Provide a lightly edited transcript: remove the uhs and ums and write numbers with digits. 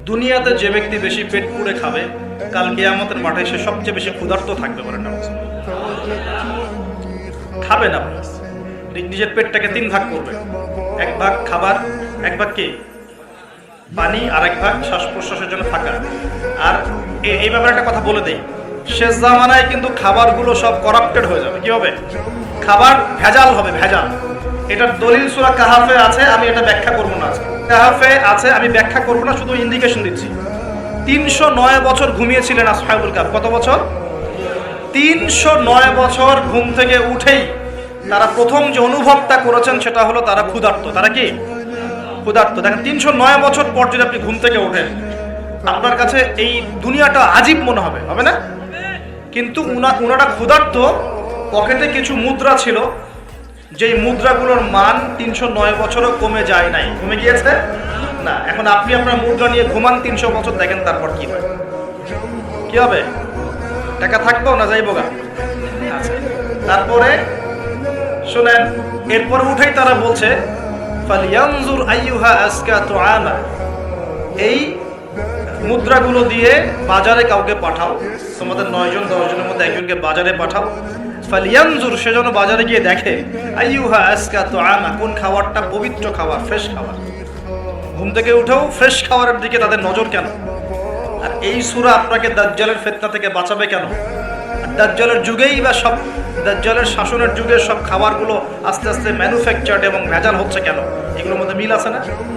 দুনিয়াতে যে ব্যক্তি বেশি পেট পুড়ে খাবে, কাল কিয়ামতের মাঠে সে সবচেয়ে বেশি ক্ষুধার্ত থাকবে বলেন না? খাবে না, নিজের পেটটাকে তিন ভাগ করবে, এক ভাগ খাবার, এক ভাগ কি পানি, আর এক ভাগ শ্বাস প্রশ্বাসের জন্য থাকা। আর এই ব্যাপারে একটা কথা বলে দেই, শেষ জামানায় কিন্তু খাবারগুলো সব করাপ্টেড হয়ে যাবে। কি হবে? খাবার ভেজাল হবে, ভেজাল। এটার দলিল সূরা কাহাফে আছে, আমি এটা ব্যাখ্যা করবো না। কাহাফে আছে, আমি ব্যাখ্যা করবো না, শুধু ইন্ডিকেশন দিচ্ছি। 309 বছর ঘুমিয়েছিলেন আসহাবুল কাহফ। কত বছর? 309 বছর ঘুম থেকে উঠেই তারা প্রথম যে অনুভবটা করেছেন সেটা হলো তারা ক্ষুধার্ত। তারা কি ক্ষুধার্ত? দেখেন, 309 বছর পর যদি আপনি ঘুম থেকে ওঠেন, আপনার কাছে এই দুনিয়াটা আজীব মনে হবে, হবে না? কিন্তু উনারা ক্ষুধার্ত, পকেটে কিছু মুদ্রা ছিল, যেই মুদ্রাগুলোর মান 309 বছরও কমে যায় নাই। কমে গিয়েছে না। এখন আপনি আপনার মুদ্রা নিয়ে ঘুমান 300 বছর, দেখেন তারপর কি হয়। কি হবে? টাকা থাকবো না যাইবো গা? আচ্ছা, তারপরে শুনেন, এরপরে উঠেই তারা বলছে ফালিয়ানজুর আইয়ুহা আজকা তুআমা, এই মুদ্রাগুলো দিয়ে বাজারে কাউকে পাঠাও, তোমাদের 9 জন 10 জনের মধ্যে একজনকে বাজারে পাঠাও। ফালিয়ানজুর, সে যেন বাজারে গিয়ে দেখে, আইয়ুহা আজকা তুআমা, কোন খাবারটা পবিত্র খাবার, ফ্রেশ খাবার। ঘুম থেকে উঠেও ফ্রেশ খাবারের দিকে তাদের নজর কেন? আর এই সূরা আপনাকে দাজ্জালের ফিতনা থেকে বাঁচাবে কেন? দাজ্জালের যুগেই বা সব, দাজ্জালের শাসনের যুগে সব খাবারগুলো আস্তে আস্তে ম্যানুফ্যাকচার্ড এবং ভেজাল হচ্ছে কেন? এগুলোর মধ্যে মিল আছে না?